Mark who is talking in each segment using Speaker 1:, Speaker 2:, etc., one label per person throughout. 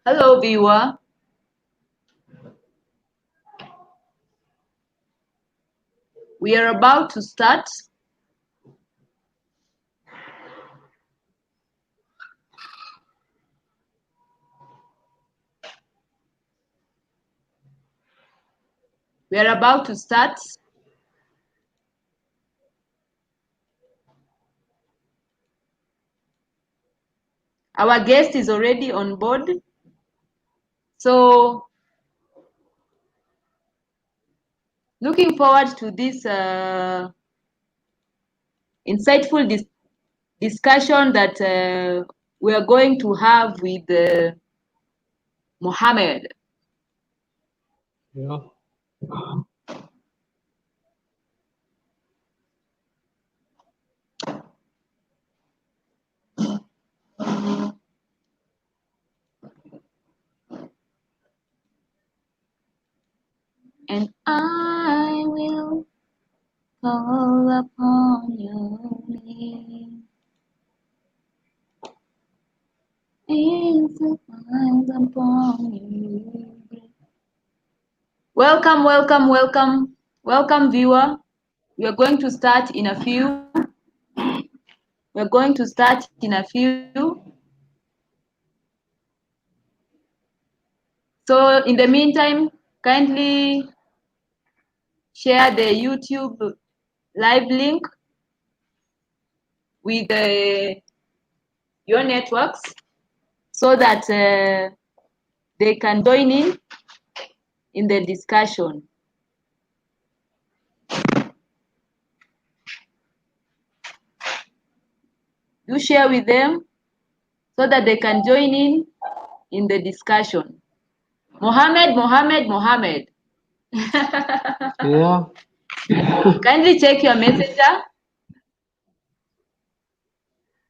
Speaker 1: Hello, viewer. We are about to start. We are about to start. Our guest is already on board. So, looking forward to this insightful discussion that we are going to have with Mohammed.
Speaker 2: Yeah.
Speaker 1: And I will call upon your name. Upon you. Welcome, welcome, welcome, welcome, viewer. We are going to start in a few. We're going to start in a few. So in the meantime, kindly share the YouTube live link with your networks so that they can join in the discussion. Do share with them so that they can join in the discussion. Mohammed, Mohammed, Mohammed.
Speaker 2: Yeah.
Speaker 1: Kindly check your messenger.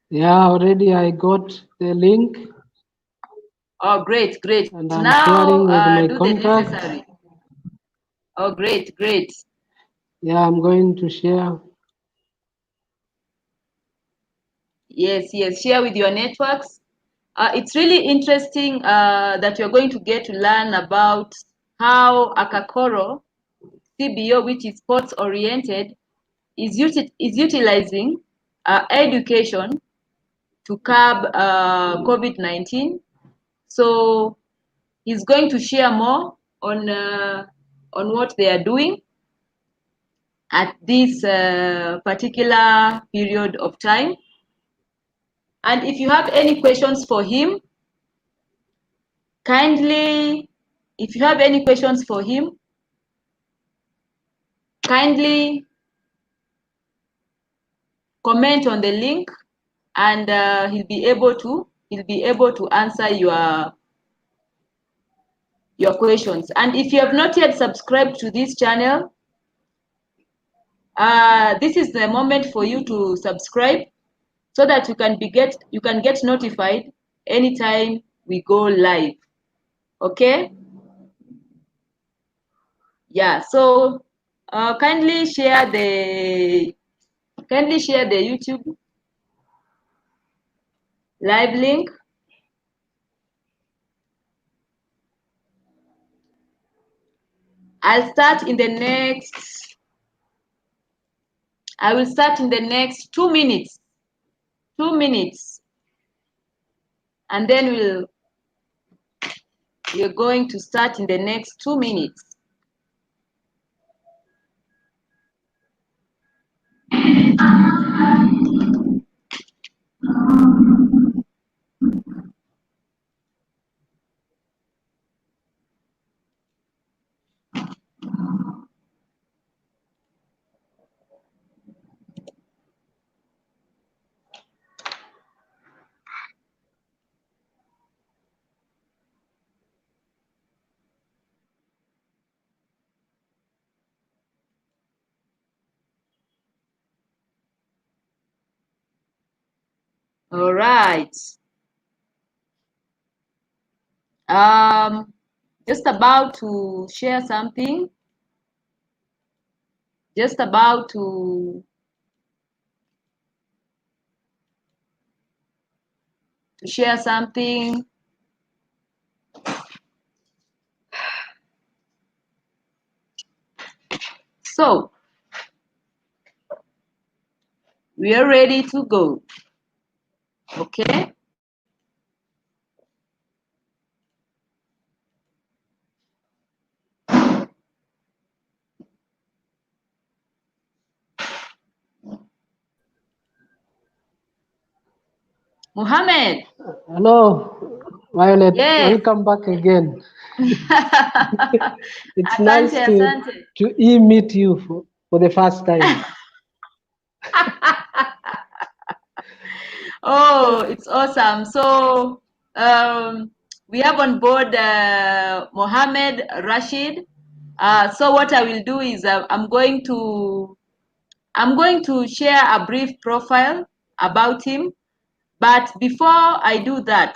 Speaker 2: Yeah, already I got the link
Speaker 1: Oh, great, great.
Speaker 2: and I'm sharing with
Speaker 1: Now
Speaker 2: my
Speaker 1: do the
Speaker 2: contact.
Speaker 1: necessary. Oh, great, great.
Speaker 2: Yeah, I'm going to share.
Speaker 1: Yes, yes, share with your networks. It's really interesting that you're going to get to learn about how ACAKORO CBO, which is sports oriented, is utilizing education to curb COVID-19. So he's going to share more on what they are doing at this particular period of time. And if you have any questions for him, kindly, if you have any questions for him, kindly comment on the link, and he'll be able to answer your questions. And if you have not yet subscribed to this channel, this is the moment for you to subscribe so that you can get notified anytime we go live. Okay? Yeah, so kindly share the YouTube live link. I will start in the next 2 minutes. 2 minutes. And then we're going to start in the next 2 minutes. All right. Just about to share something. Just about to share something We are ready to go. Okay? Mohammed.
Speaker 2: Hello, Violet.
Speaker 1: Yes.
Speaker 2: Welcome back again. It's
Speaker 1: Asante,
Speaker 2: nice
Speaker 1: asante.
Speaker 2: to meet you for the first time.
Speaker 1: Oh, it's awesome. So we have on board Mohammed Rashid. So what I will do is I'm going to share a brief profile about him. But before I do that,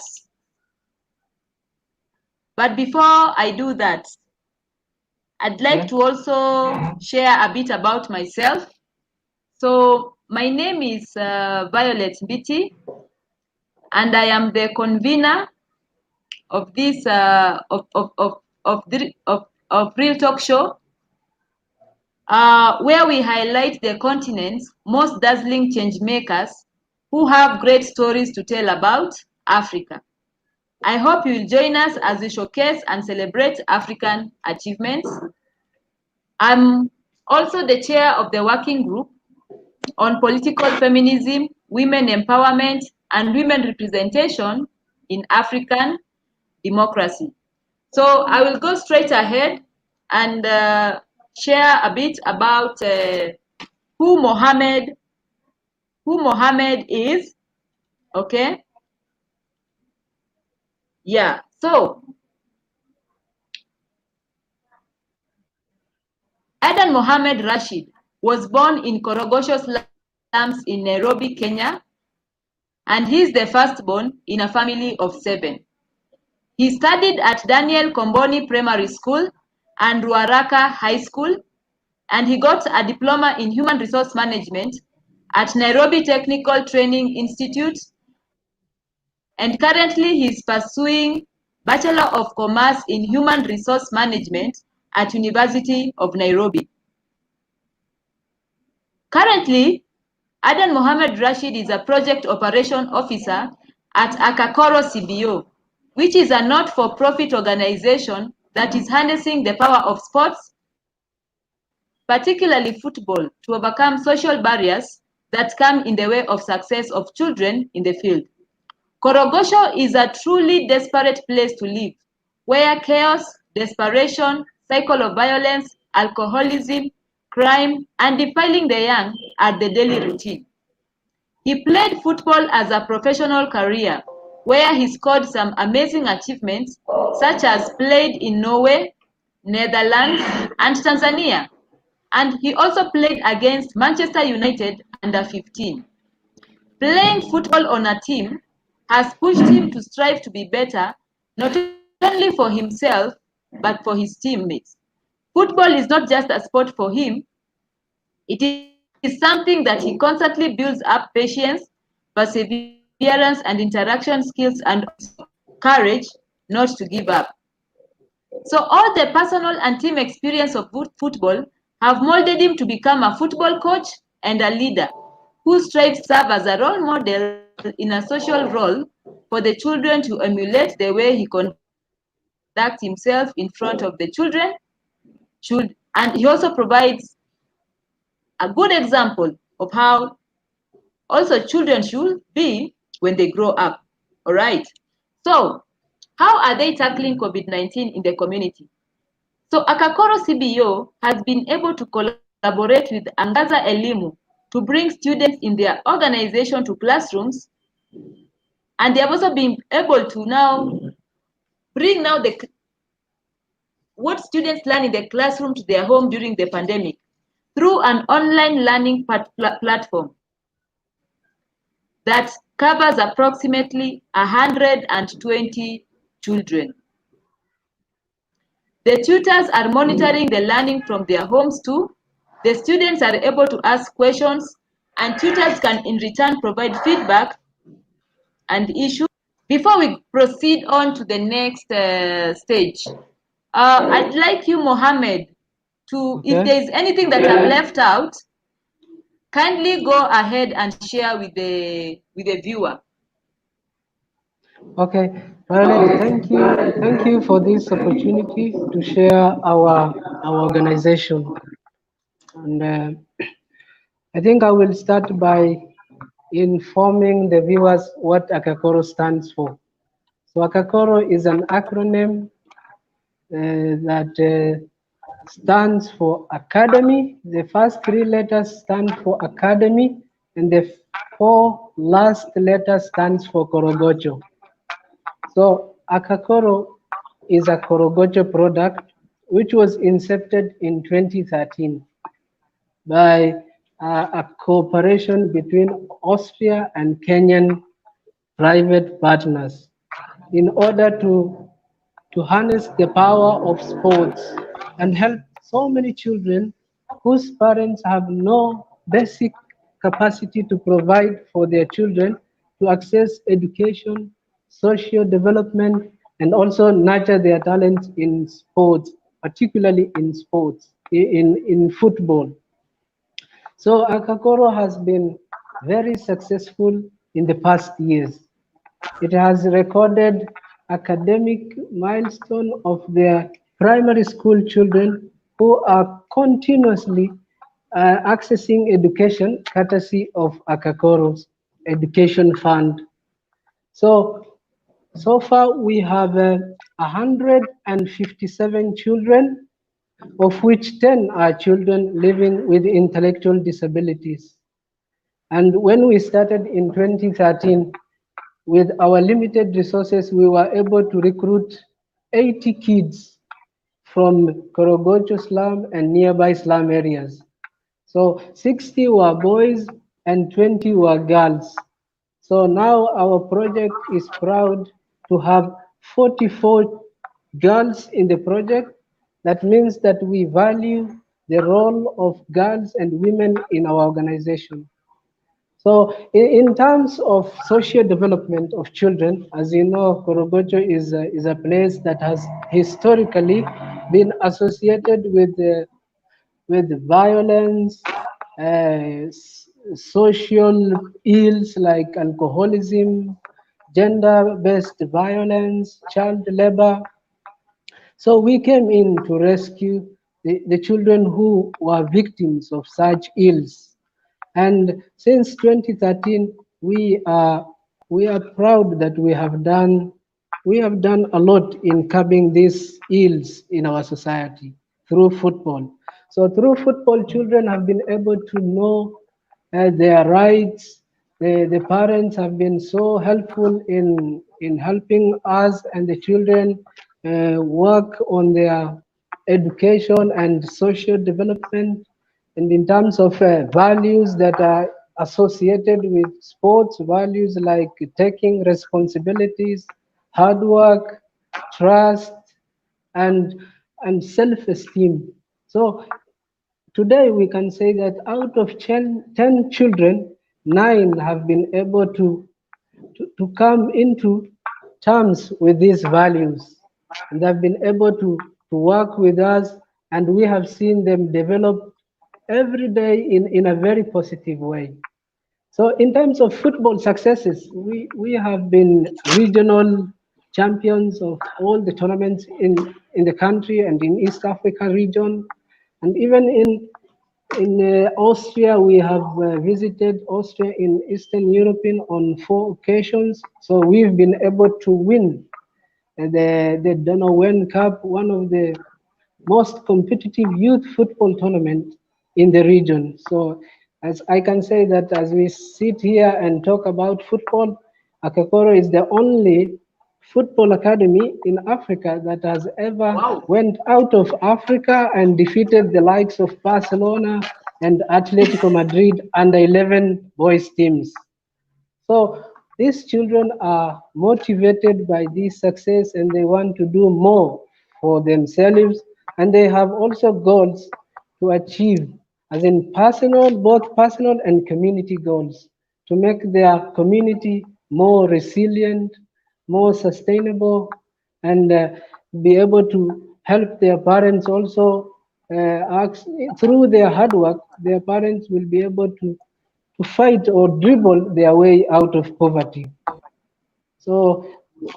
Speaker 1: I'd like to also share a bit about myself. So my name is Violet Mbiti, and I am the convener of this of Real Talk Show, where we highlight the continent's most dazzling change makers who have great stories to tell about Africa. I hope you will join us as we showcase and celebrate African achievements. I'm also the chair of the working group on political feminism, women empowerment, and women representation in African democracy. So I will go straight ahead and share a bit about who Mohammed is. Okay. Yeah. So Adan Mohammed Rashid was born in Korogosho slums in Nairobi, Kenya, and he is the firstborn in a family of 7. He studied at Daniel Komboni Primary School and Ruaraka High School, and he got a diploma in human resource management at Nairobi Technical Training Institute, and currently he is pursuing Bachelor of Commerce in Human Resource Management at University of Nairobi. Currently, Adan Mohammed Rashid is a Project Operation Officer at ACAKORO CBO, which is a not-for-profit organization that is harnessing the power of sports, particularly football, to overcome social barriers that come in the way of success of children in the field. Korogosho is a truly desperate place to live, where chaos, desperation, cycle of violence, alcoholism, crime, and defiling the young are the daily routine. He played football as a professional career, where he scored some amazing achievements, such as played in Norway, Netherlands, and Tanzania. And he also played against Manchester United under 15. Playing football on a team has pushed him to strive to be better, not only for himself, but for his teammates. Football is not just a sport for him, it is something that he constantly builds up patience, perseverance, and interaction skills, and courage not to give up. So all the personal and team experience of football have molded him to become a football coach and a leader who strives to serve as a role model in a social role for the children to emulate the way he conducts himself in front of the children. And he also provides a good example of how also children should be when they grow up. All right. So how are they tackling COVID-19 in the community? So ACAKORO CBO has been able to collaborate with Angaza Elimu to bring students in their organization to classrooms, and they have also been able to now bring now what students learn in the classroom to their home during the pandemic through an online learning platform that covers approximately 120 children. The tutors are monitoring the learning from their homes too. The students are able to ask questions, and tutors can in return provide feedback and issues. Before we proceed on to the next stage, I'd like you, Mohammed, to, if there is anything that I've left out, Kindly go ahead and share with the viewer.
Speaker 2: Okay, Violet, thank you for this opportunity to share our organization. And I think I will start by informing the viewers what ACAKORO stands for. So ACAKORO is an acronym that stands for Academy. The first three letters stand for Academy, and the four last letters stands for Korogocho. So ACAKORO is a Korogocho product which was incepted in 2013 by a cooperation between Austria and Kenyan private partners in order to harness the power of sports and help so many children whose parents have no basic capacity to provide for their children to access education, social development, and also nurture their talents in sports, particularly in sports, in football. So ACAKORO has been very successful in the past years. It has recorded academic milestone of their primary school children who are continuously accessing education courtesy of ACAKORO's education fund. So, so far we have 157 children, of which 10 are children living with intellectual disabilities. And when we started in 2013, with our limited resources, we were able to recruit 80 kids from Korogocho slum and nearby slum areas. So 60 were boys and 20 were girls. So now our project is proud to have 44 girls in the project. That means that we value the role of girls and women in our organization. So in terms of social development of children, as you know, Korogocho is a place that has historically been associated with violence, social ills like alcoholism, gender-based violence, child labor. So we came in to rescue the children who were victims of such ills. And since 2013, we are proud that we have done a lot in curbing these ills in our society through football. So through football, children have been able to know their rights. The parents have been so helpful in helping us and the children work on their education and social development. And in terms of values that are associated with sports, values like taking responsibilities, hard work, trust, and self-esteem. So today we can say that out of 10 children, 9 have been able to come into terms with these values. And they've been able to work with us, and we have seen them develop every day in a very positive way. So in terms of football successes, we have been regional champions of all the tournaments in the country and in East Africa region. And even in Austria, we have visited Austria in Eastern Europe on 4 occasions. So we've been able to win the Donauwen Cup, one of the most competitive youth football tournament in the region. So as I can say that as we sit here and talk about football, ACAKORO is the only football academy in Africa that has ever went out of Africa and defeated the likes of Barcelona and Atletico Madrid under 11 boys teams. So these children are motivated by this success and they want to do more for themselves, and they have also goals to achieve, as in personal, both personal and community goals, to make their community more resilient, more sustainable, and be able to help their parents also through their hard work, their parents will be able to fight or dribble their way out of poverty. So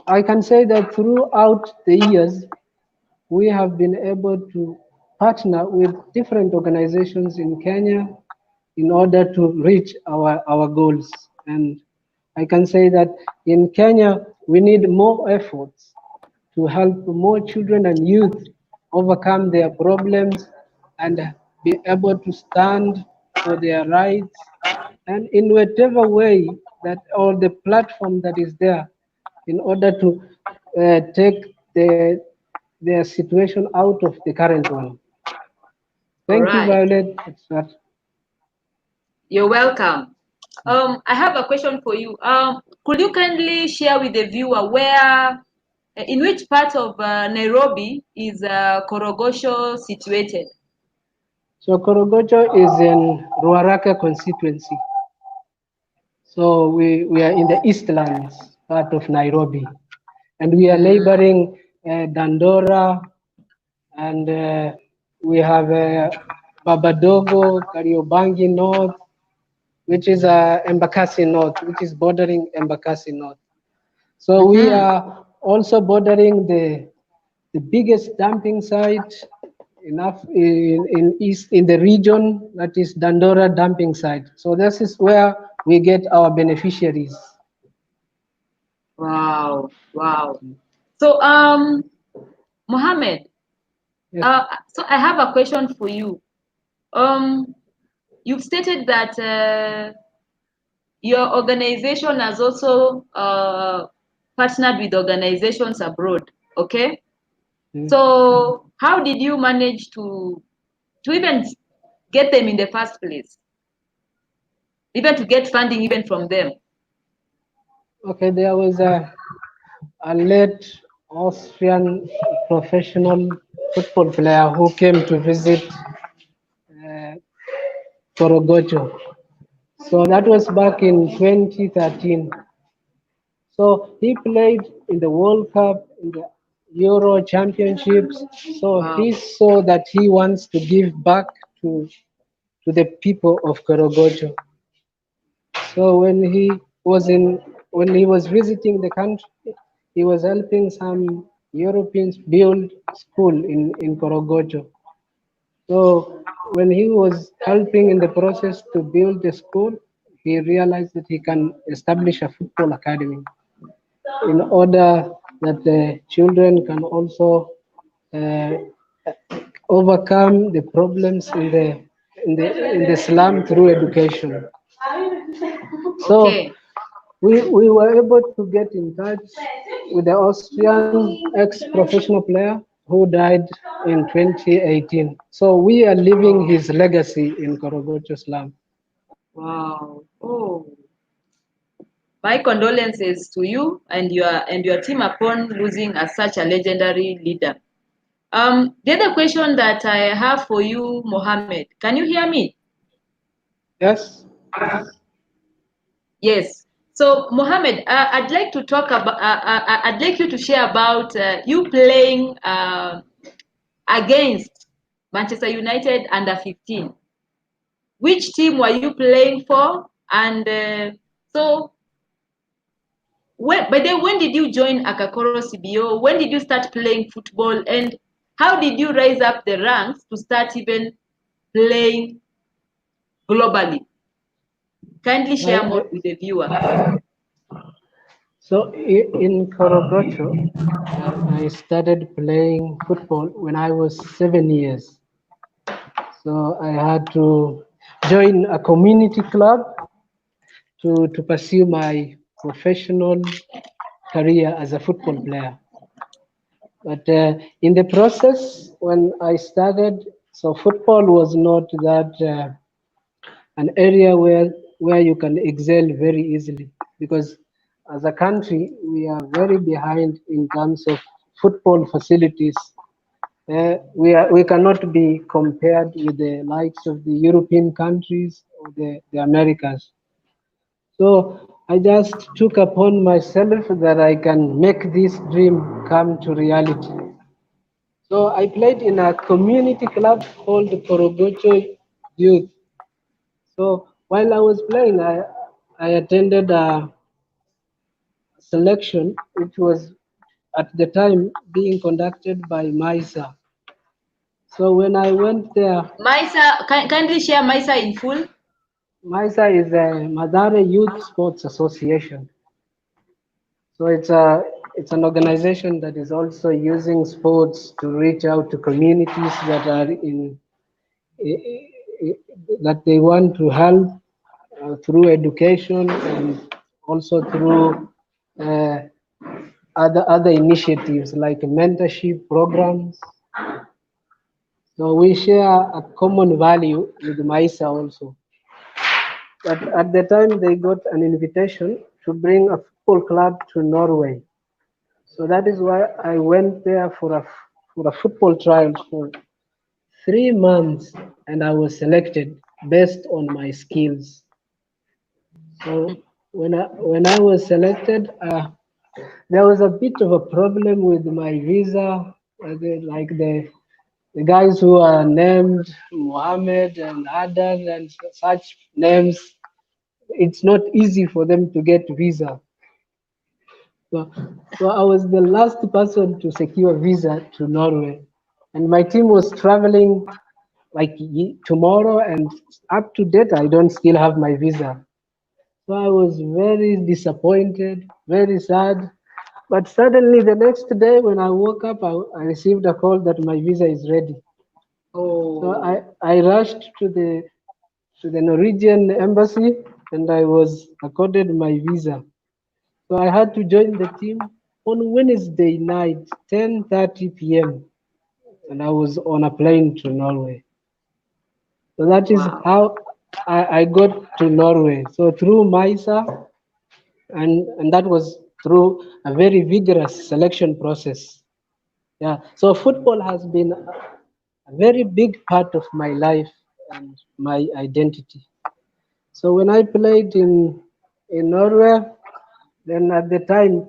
Speaker 2: I can say that throughout the years, we have been able to partner with different organizations in Kenya in order to reach our goals. And I can say that in Kenya, we need more efforts to help more children and youth overcome their problems and be able to stand for their rights, and in whatever way that, or the platform that is there, in order to take their situation out of the current one.
Speaker 1: All
Speaker 2: Thank you,
Speaker 1: right.
Speaker 2: Violet. It's that.
Speaker 1: You're welcome. I have a question for you. Could you kindly share with the viewer in which part of Nairobi is Korogosho situated?
Speaker 2: So Korogocho is in Ruaraka constituency. So we are in the Eastlands part of Nairobi, and we are neighboring Dandora, and we have Babadogo, Kariobangi North, which is Embakasi North, which is bordering Embakasi North. So we are also bordering the biggest dumping site in the region, that is Dandora dumping site. So this is where we get our beneficiaries.
Speaker 1: Wow, wow. So, Mohammed,
Speaker 2: Yes.
Speaker 1: so I have a question for you. You've stated that your organization has also partnered with organizations abroad, okay? So how did you manage to even get them in the first place? Even to get funding even from them?
Speaker 2: Okay, there was a late Austrian professional football player who came to visit Korogocho. So that was back in 2013. So he played in the World Cup, in the Euro Championships. So
Speaker 1: Wow.
Speaker 2: he saw that he wants to give back to the people of Korogocho. So when he was visiting the country, he was helping some Europeans build school in Korogocho. So when he was helping in the process to build the school, he realized that he can establish a football academy in order that the children can also uh, overcome the problems in the slum through education. So
Speaker 1: Okay.
Speaker 2: we were able to get in touch with the Austrian ex-professional player who died in 2018. So we are living his legacy in Korogocho slum.
Speaker 1: Wow. Oh. My condolences to you and your team upon losing such a legendary leader. The other question that I have for you, Mohammed, can you hear me?
Speaker 2: Yes.
Speaker 1: Yes. So, Mohammed, I'd like to talk about. I'd like you to share about you playing against Manchester United under 15. Which team were you playing for? And so, when did you join ACAKORO CBO? When did you start playing football? And how did you rise up the ranks to start even playing globally? Kindly
Speaker 2: I,
Speaker 1: share more
Speaker 2: I,
Speaker 1: with the viewer.
Speaker 2: so in Korogocho, I started playing football when I was 7 years. So I had to join a community club to pursue my professional career as a football player. But in the process, when I started, so football was not that an area where you can excel very easily, because as a country we are very behind in terms of football facilities. We cannot be compared with the likes of the European countries or the Americas. So I just took upon myself that I can make this dream come to reality. So I played in a community club called Korogocho Youth. So while I was playing, I attended a selection which was at the time being conducted by MISA. So when I went there,
Speaker 1: MISA, kindly share MISA in full.
Speaker 2: MISA is a Madare Youth Sports Association. So it's an organization that is also using sports to reach out to communities that are in that they want to help through education and also through uh, other initiatives like mentorship programs. So we share a common value with MISA also. But at the time they got an invitation to bring a football club to Norway. So that is why I went there for a football trial for 3 months, and I was selected based on my skills. So when I was selected, there was a bit of a problem with my visa. The guys who are named Mohammed and Adan and such names, it's not easy for them to get visa. So, so I was the last person to secure visa to Norway, and my team was traveling like tomorrow, and up to date, I don't still have my visa. So I was very disappointed, very sad. But suddenly the next day when I woke up, I received a call that my visa is ready. So
Speaker 1: Oh,
Speaker 2: I rushed to the Norwegian embassy and I was accorded my visa. So I had to join the team on Wednesday night, 10:30 p.m. and I was on a plane to Norway. So that is
Speaker 1: wow.
Speaker 2: how I got to Norway. So through MISA, and that was through a very vigorous selection process. Yeah, so football has been a very big part of my life and my identity. So when I played in Norway, then at the time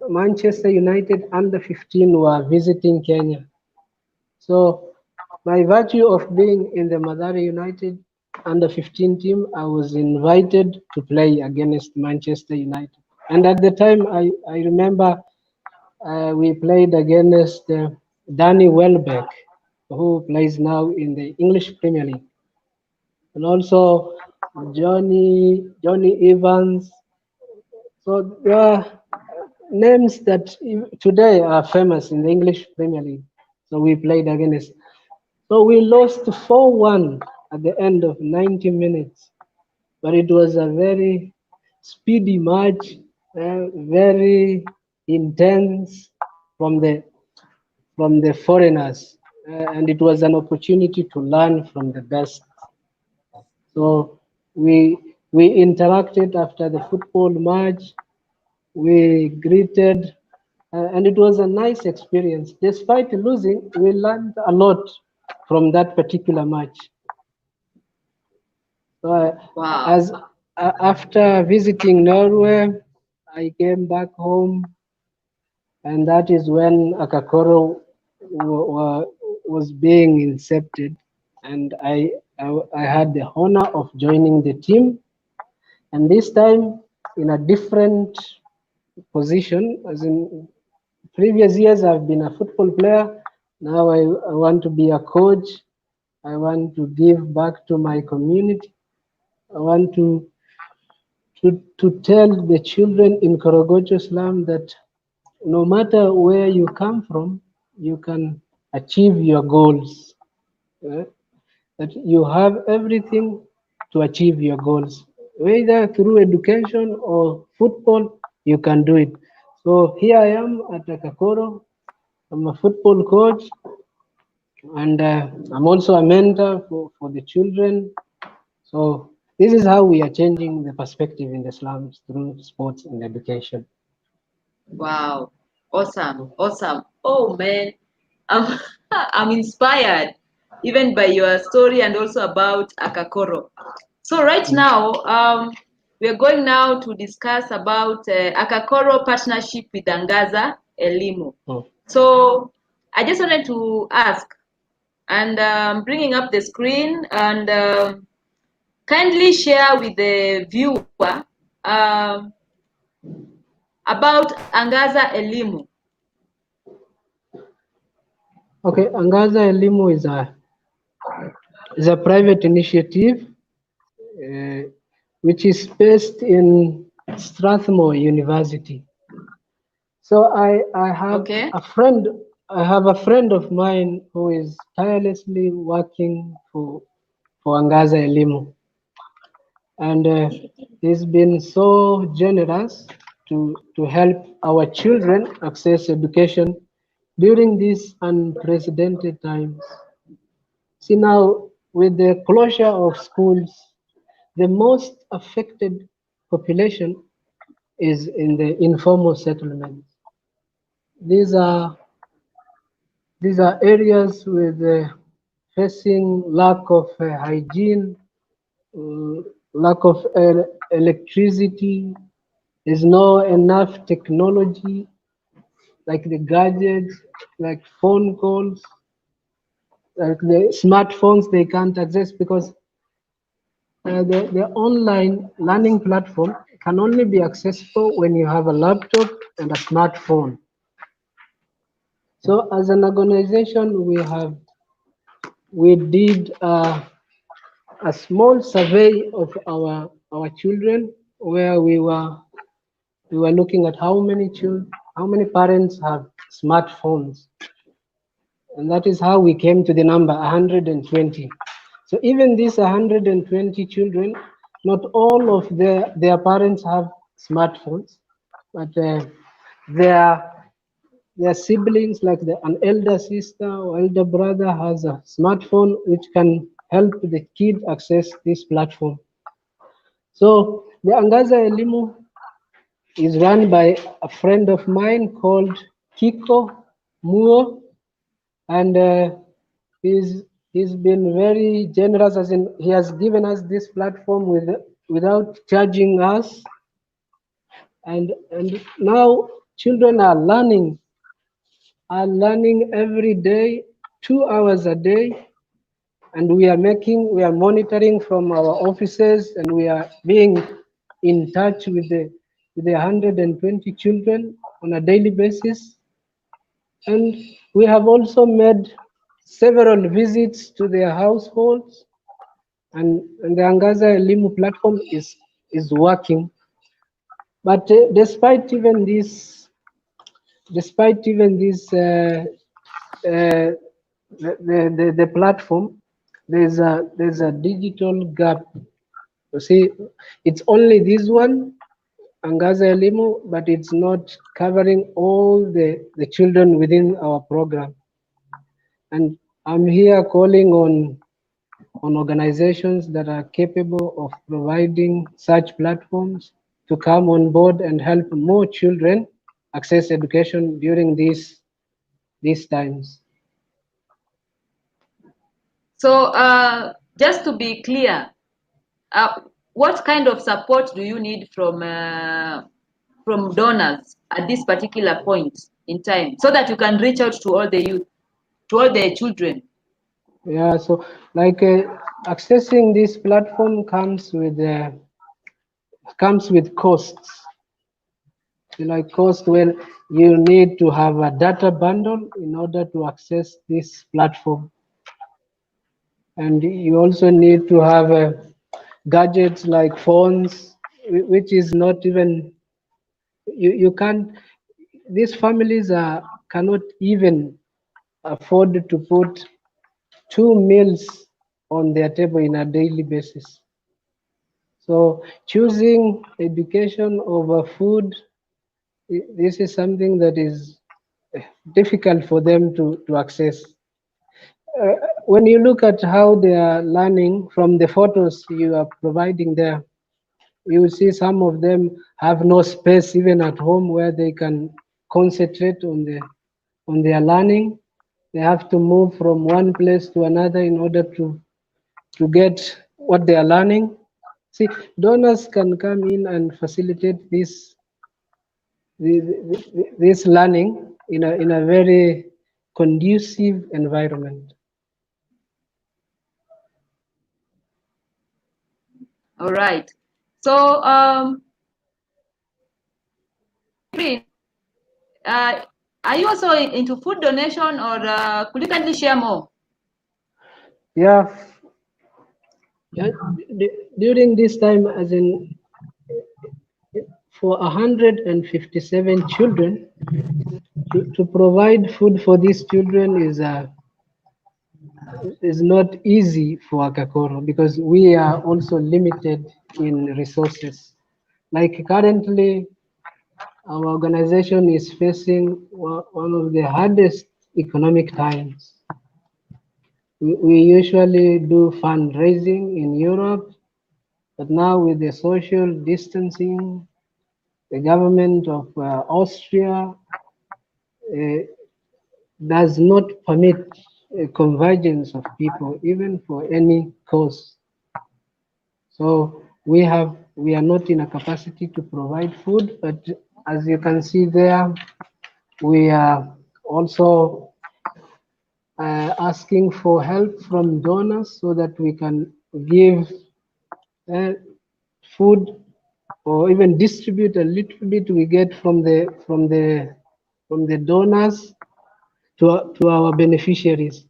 Speaker 2: Manchester United under 15 were visiting Kenya. So by virtue of being in the Mathare United under 15 team, I was invited to play against Manchester United. And at the time, I remember we played against Danny Welbeck, who plays now in the English Premier League, and also Johnny Evans. So there are names that today are famous in the English Premier League. So we played against. So we lost 4-1 at the end of 90 minutes, but it was a very speedy match, very intense from the from the foreigners, and it was an opportunity to learn from the best. So we interacted after the football match. We greeted, and it was a nice experience. Despite losing, we learned a lot from that particular match. So
Speaker 1: Wow.
Speaker 2: as after visiting Norway, I came back home, and that is when ACAKORO was being incepted, and I had the honor of joining the team, and this time in a different position. As in previous years, I've been a football player. Now I want to be a coach. I want to give back to my community. I want to tell the children in Korogocho slum that no matter where you come from, you can achieve your goals. eh? That you have everything to achieve your goals, whether through education or football, you can do it. So here I am at ACAKORO. I'm a football coach, and I'm also a mentor for the children. So this is how we are changing the perspective in the slums through sports and education.
Speaker 1: Wow. Awesome. Awesome. Oh man. I'm, I'm inspired even by your story and also about Akakoro. So right
Speaker 2: Mm.
Speaker 1: now, we are going now to discuss about Akakoro partnership with Angaza Elimu.
Speaker 2: Oh.
Speaker 1: So I just wanted to ask, and bringing up the screen, and kindly share with the viewer about Angaza Elimu.
Speaker 2: Okay, Angaza Elimu is a private initiative which is based in Strathmore University. So I have
Speaker 1: Okay.
Speaker 2: a friend of mine who is tirelessly working for Angaza Elimu, and he's been so generous to help our children access education during these unprecedented times. See now, with the closure of schools, the most affected population is in the informal settlements. These are these are areas with facing lack of hygiene, uh, lack of electricity. There's no enough technology like the gadgets, like phone calls, like the smartphones they can't access because the online learning platform can only be accessible when you have a laptop and a smartphone. So as an organization, we did a small survey of our children where we were looking at how many parents have smartphones, and that is how we came to the number 120. So even these 120 children, not all of their parents have smartphones, but their their siblings, like an elder sister or elder brother, has a smartphone which can help the kid access this platform. So the Angaza Elimu is run by a friend of mine called Kiko Muo, and he's he's been very generous, as in he has given us this platform without charging us, and now children are learning every day, 2 hours a day, and we are monitoring from our offices, and we are being in touch with the 120 children on a daily basis. And we have also made several visits to their households, and the Angaza Elimu platform is working. But despite even this, the platform, there's a digital gap. You see, it's only this one, Angaza Elimu, but it's not covering all the children within our program. And I'm here calling on organizations that are capable of providing such platforms to come on board and help more children access education during these times.
Speaker 1: So just to be clear, uh, what kind of support do you need from donors at this particular point in time, so that you can reach out to all the youth, to all the children?
Speaker 2: Yeah, so like accessing this platform comes with costs. Like cost, well, you need to have a data bundle in order to access this platform, and you also need to have gadgets like phones, which is not even you can't. These families cannot even afford to put 2 meals on their table in a daily basis. So choosing education over food, this is something that is difficult for them to access. When you look at how they are learning from the photos you are providing there, you will see some of them have no space even at home where they can concentrate on their learning. They have to move from one place to another in order to get what they are learning. See, donors can come in and facilitate this learning in a very conducive environment.
Speaker 1: All right. So, are you also into food donation, or could you kindly share more?
Speaker 2: Yeah, during this time, as in for 157 children, to provide food for these children is not easy for ACAKORO because we are also limited in resources. Like currently, our organization is facing one of the hardest economic times. We usually do fundraising in Europe, but now with the social distancing, the government of Austria uh, does not permit a convergence of people, even for any cause. So we are not in a capacity to provide food, but as you can see there, we are also asking for help from donors so that we can give uh, food or even distribute a little bit we get from the donors to our beneficiaries.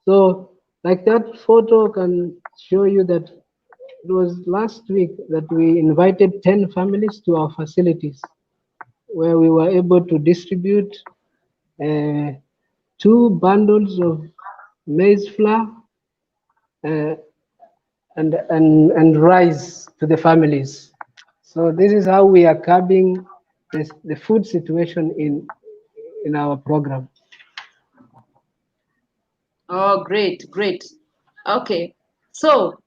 Speaker 2: So like that photo can show you that it was last week that we invited 10 families to our facilities where we were able to distribute uh, 2 bundles of maize flour uh, and rice to the families. So this is how we are curbing the food situation in our program.
Speaker 1: Oh, great, great. Okay. So,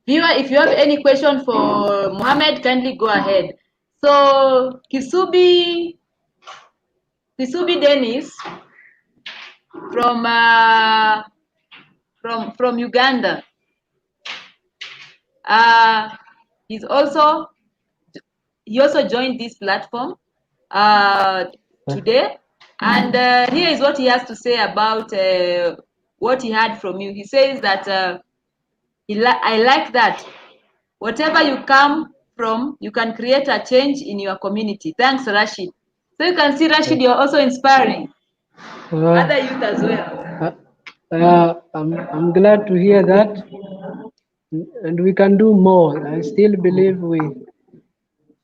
Speaker 1: viewer, if you have any question for Mohammed, kindly go ahead. So, Kisubi Dennis from from Uganda. Uh, he's also he also joined this platform today, and here is what he has to say about what he heard from you. He says that I like that whatever you come from, you can create a change in your community. Thanks, Rashid. So you can see, Rashid, you're also inspiring other youth as well.
Speaker 2: I'm glad to hear that, and we can do more. I still believe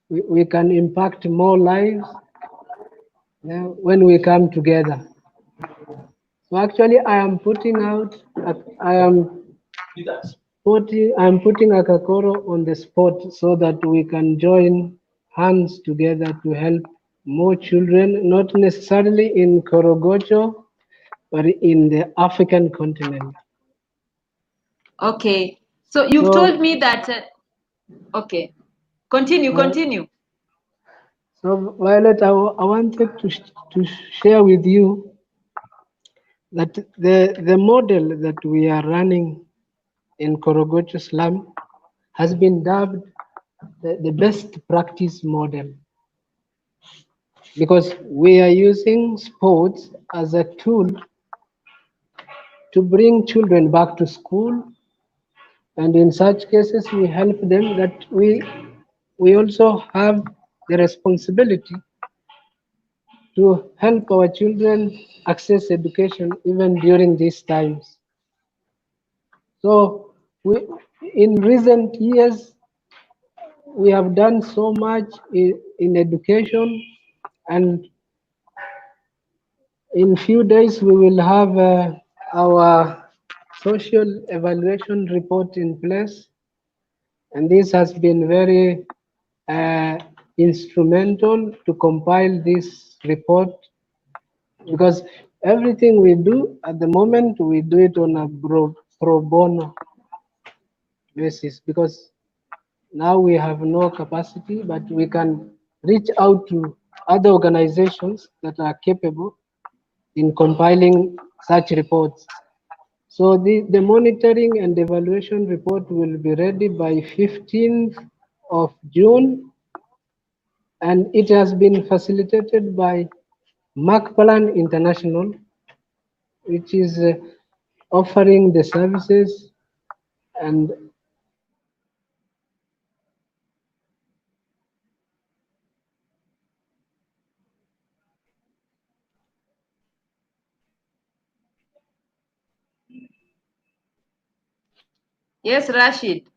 Speaker 2: we can impact more lives when we come together. So actually, I am putting out, I'm putting ACAKORO on the spot so that we can join hands together to help more children, not necessarily in Korogocho, but in the African continent.
Speaker 1: Okay. So you've told
Speaker 2: So,
Speaker 1: me that. Okay. Continue.
Speaker 2: uh,
Speaker 1: Continue.
Speaker 2: so Violet, I wanted to share with you that the model that we are running in Korogocho slum has been dubbed the best practice model because we are using sports as a tool to bring children back to school, and in such cases we help them that we also have the responsibility to help our children access education even during these times. So in recent years we have done so much in education, and in few days we will have our social evaluation report in place, and this has been very uh, instrumental to compile this report because everything we do at the moment we do it on a pro bono basis because now we have no capacity, but we can reach out to other organizations that are capable in compiling such reports. So the monitoring and evaluation report will be ready by 15th of June, and it has been facilitated by Macplan International, which is offering the services and
Speaker 1: Yes, Rashid.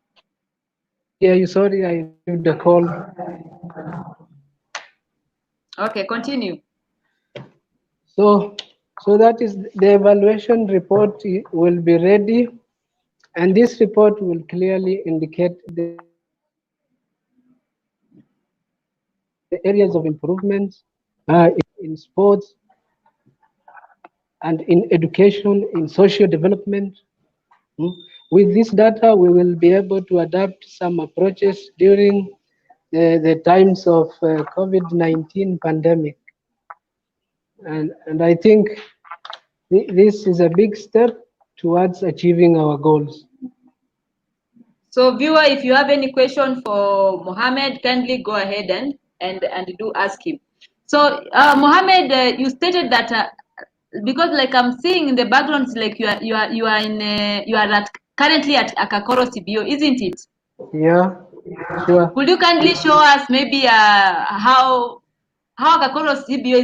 Speaker 2: yeah, you sorry, I received a call.
Speaker 1: Okay, continue.
Speaker 2: So, so that is the evaluation report will be ready, and this report will clearly indicate the areas of improvement in sports and in education, in social development. Mm. With this data, we will be able to adapt some approaches during the times of COVID-19 pandemic. And I think this is a big step towards achieving our goals.
Speaker 1: So, viewer, if you have any question for Mohammed, kindly go ahead and do ask him. So, Mohammed, you stated that because, like, I'm seeing in the background, like you are currently at ACAKORO CBO, isn't it?
Speaker 2: Yeah, sure.
Speaker 1: Could you kindly show us maybe how ACAKORO CBO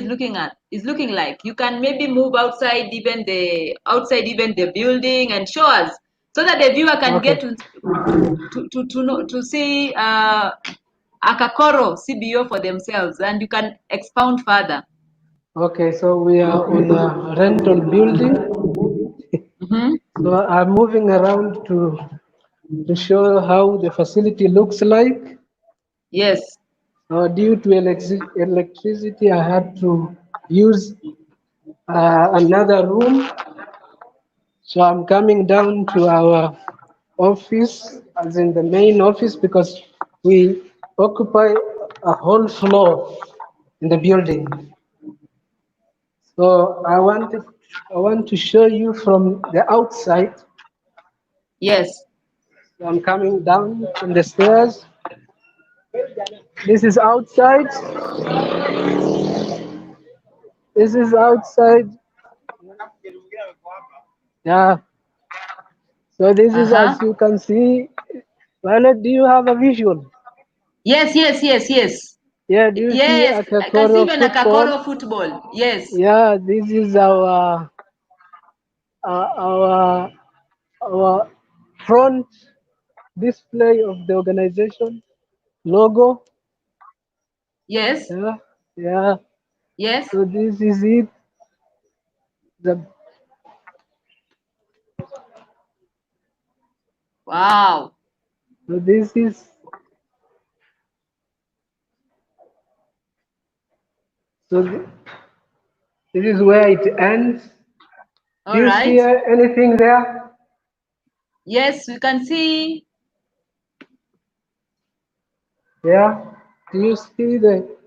Speaker 1: is looking like? You can maybe move outside even the building and show us so that the viewer can get
Speaker 2: Okay.
Speaker 1: to know to see ACAKORO CBO for themselves, and you can expound further.
Speaker 2: Okay, so we are on a rental building.
Speaker 1: Mm-hmm.
Speaker 2: So I'm moving around to show how the facility looks like.
Speaker 1: Yes.
Speaker 2: Due to electricity, I had to use another room. So I'm coming down to our office, as in the main office, because we occupy a whole floor in the building. So I want to show you from the outside.
Speaker 1: Yes.
Speaker 2: So I'm coming down from the stairs. This is outside. This is outside. Yeah. So this is,
Speaker 1: Uh-huh.
Speaker 2: as you can see. Violet, do you have a visual?
Speaker 1: Yes, yes, yes, yes.
Speaker 2: Yeah, do you see
Speaker 1: Yes, I can see
Speaker 2: Akakoro
Speaker 1: even
Speaker 2: football?
Speaker 1: ACAKORO football. Yes.
Speaker 2: Yeah, this is uh, our our front display of the organization logo.
Speaker 1: Yes.
Speaker 2: Yeah, yeah.
Speaker 1: Yes.
Speaker 2: So this is it. The
Speaker 1: Wow.
Speaker 2: so this is so this is where it ends. Do
Speaker 1: All
Speaker 2: you see
Speaker 1: right.
Speaker 2: anything there?
Speaker 1: Yes, we can see.
Speaker 2: Yeah. Do you see the?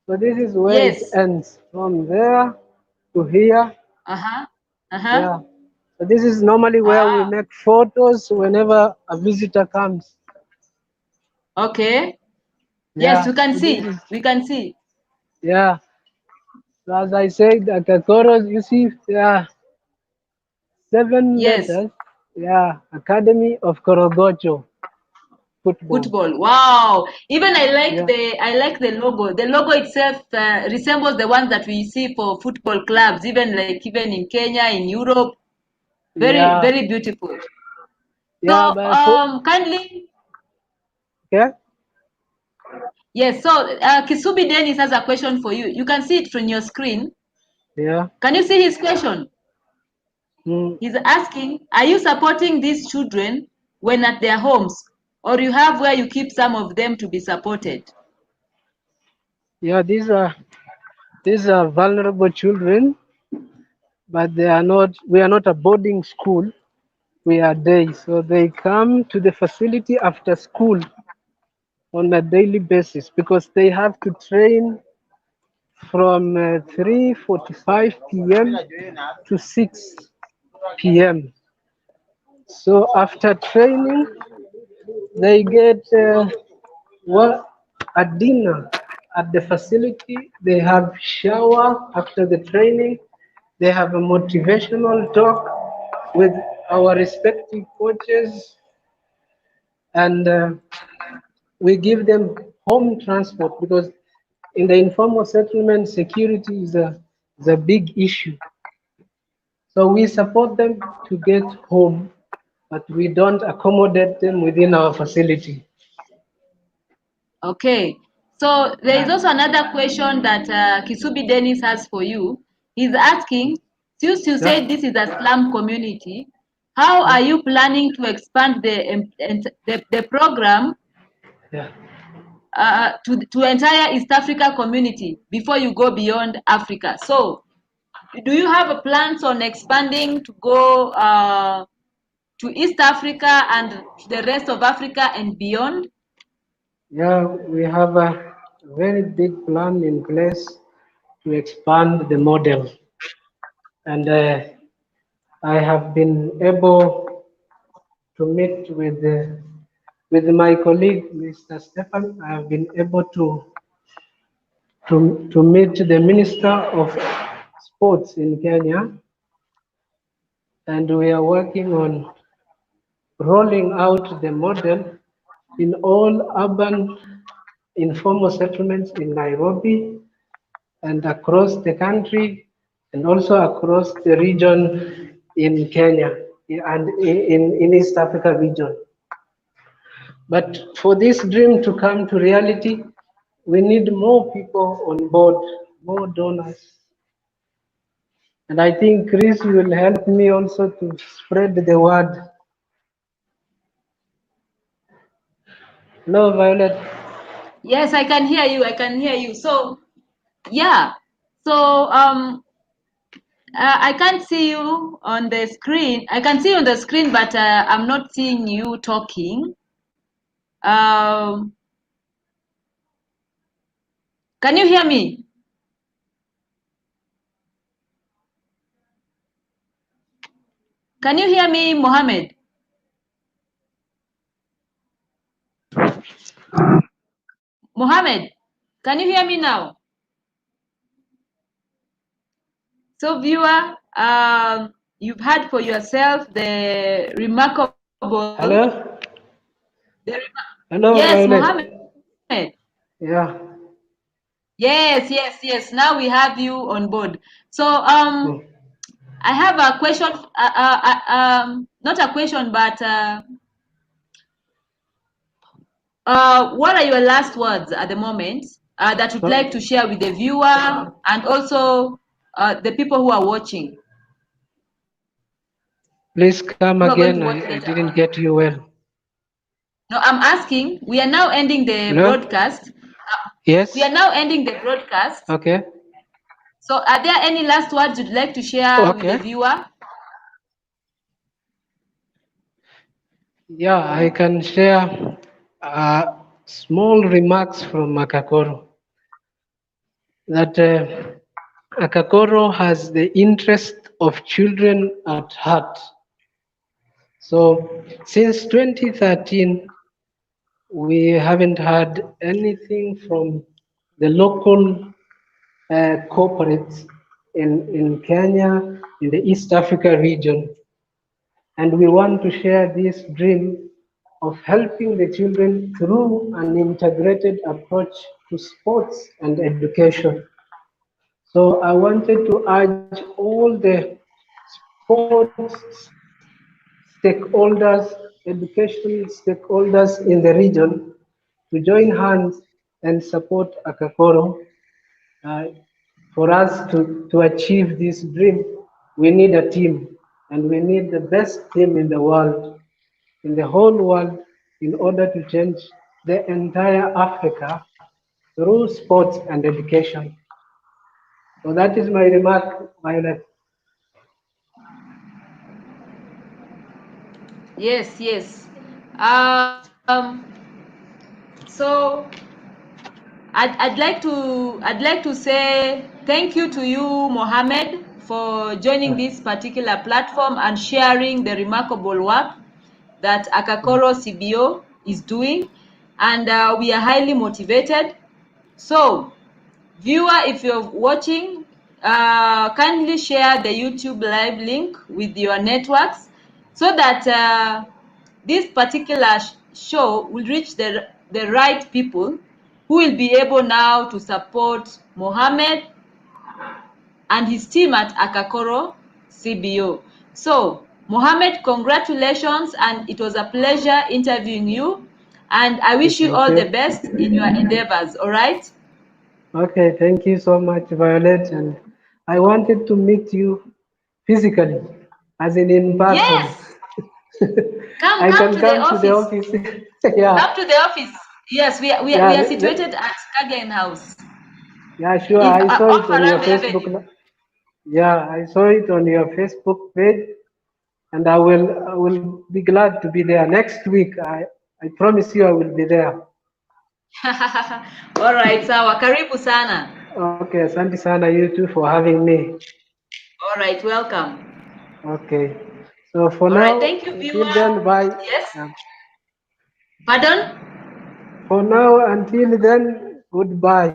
Speaker 2: So this is where it
Speaker 1: Yes.
Speaker 2: ends from there to here.
Speaker 1: Uh-huh. Uh-huh.
Speaker 2: Yeah. So this is normally where we
Speaker 1: Ah.
Speaker 2: make photos whenever a visitor comes.
Speaker 1: Okay. Yes,
Speaker 2: Yeah.
Speaker 1: we can
Speaker 2: So this
Speaker 1: see.
Speaker 2: is
Speaker 1: We can see.
Speaker 2: yeah. So as I said, Akakoro, you see, yeah, 7 letters.
Speaker 1: Yes.
Speaker 2: Yeah. Academy of Korogocho football.
Speaker 1: Football. Wow. Even
Speaker 2: Yeah.
Speaker 1: I like the logo. The logo itself resembles the ones that we see for football clubs, even in Kenya, in Europe. Very,
Speaker 2: Yeah.
Speaker 1: very beautiful. So,
Speaker 2: Yeah. But for
Speaker 1: kindly,
Speaker 2: okay.
Speaker 1: yes. So, Kisubi Dennis has a question for you. You can see it from your screen.
Speaker 2: Yeah.
Speaker 1: Can you see his question?
Speaker 2: Mm.
Speaker 1: He's asking, are you supporting these children when at their homes, or you have where you keep some of them to be supported?
Speaker 2: Yeah. These are vulnerable children, but they are not. We are not a boarding school. We are day, so they come to the facility after school on a daily basis because they have to train from 3:45 p.m. to 6 p.m. So after training, they get what a dinner at the facility. They have shower after the training. They have a motivational talk with our respective coaches, and we give them home transport because in the informal settlement, security is a big issue. So we support them to get home, but we don't accommodate them within our facility.
Speaker 1: Okay. So there is also another question that Kisubi Dennis has for you. He's asking, since you said this is a slum community, how are you planning to expand the program
Speaker 2: Yeah.
Speaker 1: to entire East Africa community before you go beyond Africa? So do you have plans on expanding to go to East Africa and to the rest of Africa and beyond?
Speaker 2: Yeah, we have a very big plan in place to expand the model. And I have been able to meet with my colleague, Mr. Stefan. I have been able to meet the Minister of Sports in Kenya, and we are working on rolling out the model in all urban informal settlements in Nairobi and across the country and also across the region in Kenya and in East Africa region. But for this dream to come to reality, we need more people on board, more donors. And I think Chris will help me also to spread the word. Hello, Violet.
Speaker 1: Yes, I can hear you. I can hear you. So, yeah. So, I can't see you on the screen. I can see you on the screen, but I'm not seeing you talking. Um, can you hear me? Can you hear me, Mohammed? Mohammed, can you hear me now? So, viewer, you've heard for yourself the remarkable.
Speaker 2: Hello? Hello,
Speaker 1: Yes,
Speaker 2: Violet.
Speaker 1: Mohammed.
Speaker 2: Yeah.
Speaker 1: Yes. Now we have you on board. So,
Speaker 2: Hmm.
Speaker 1: I have a question. Not a question, but what are your last words at the moment that you'd like to share with the viewer and also the people who are watching?
Speaker 2: Please come
Speaker 1: Who are going
Speaker 2: again.
Speaker 1: to watch
Speaker 2: I
Speaker 1: later
Speaker 2: didn't
Speaker 1: on?
Speaker 2: get you well.
Speaker 1: No, I'm asking. We are now ending the
Speaker 2: Hello?
Speaker 1: broadcast. We are
Speaker 2: Yes?
Speaker 1: now ending the broadcast.
Speaker 2: Okay.
Speaker 1: So, are there any last words you'd like to share with the
Speaker 2: Okay.
Speaker 1: viewer?
Speaker 2: Yeah, I can share small remarks from ACAKORO. That ACAKORO has the interest of children at heart. So since 2013, we haven't had anything from the local corporates in Kenya, in the East Africa region. And we want to share this dream of helping the children through an integrated approach to sports and education. So I wanted to urge all the sports stakeholders, education stakeholders in the region to join hands and support ACAKORO. Uh, for us to achieve this dream, we need a team, and we need the best team in the world, in the whole world, in order to change the entire Africa through sports and education. So that is my remark, Violet.
Speaker 1: Yes. So I'd like to say thank you to you, Mohammed, for joining this particular platform and sharing the remarkable work that ACAKORO CBO is doing, and we are highly motivated. So, viewer, if you're watching, kindly share the YouTube live link with your networks so that this particular show will reach the right people who will be able now to support Mohammed and his team at ACAKORO CBO. So, Mohammed, congratulations, and it was a pleasure interviewing you. And I wish you
Speaker 2: Thank
Speaker 1: all the
Speaker 2: you.
Speaker 1: best in your endeavors, all right?
Speaker 2: Okay, thank you so much, Violet. And I wanted to meet you physically, as in person.
Speaker 1: Yes,
Speaker 2: I
Speaker 1: come
Speaker 2: can
Speaker 1: to the
Speaker 2: come to the
Speaker 1: office.
Speaker 2: office. Yeah,
Speaker 1: Come to the office. Yes, we
Speaker 2: yeah,
Speaker 1: are situated at Kagen House
Speaker 2: yeah, sure.
Speaker 1: in
Speaker 2: I saw it
Speaker 1: off
Speaker 2: on your
Speaker 1: Arambe
Speaker 2: Facebook.
Speaker 1: Avenue.
Speaker 2: Yeah, I saw it on your Facebook page, and I will be glad to be there next week. I promise you I will be there.
Speaker 1: All right, sawa. Karibu sana.
Speaker 2: Okay, asante sana you too for having me.
Speaker 1: All right, welcome.
Speaker 2: Okay, so for
Speaker 1: All right,
Speaker 2: now,
Speaker 1: thank you,
Speaker 2: until
Speaker 1: viewer.
Speaker 2: then, bye.
Speaker 1: Yes,
Speaker 2: Yeah.
Speaker 1: pardon?
Speaker 2: For now, until then, goodbye.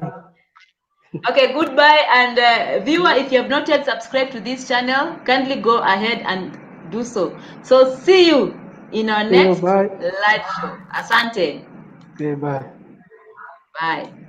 Speaker 1: Okay, goodbye. And viewer, if you have not yet subscribed to this channel, kindly go ahead and do so. So see you in our
Speaker 2: See you.
Speaker 1: next
Speaker 2: Bye.
Speaker 1: live show. Asante.
Speaker 2: Okay, bye.
Speaker 1: Bye.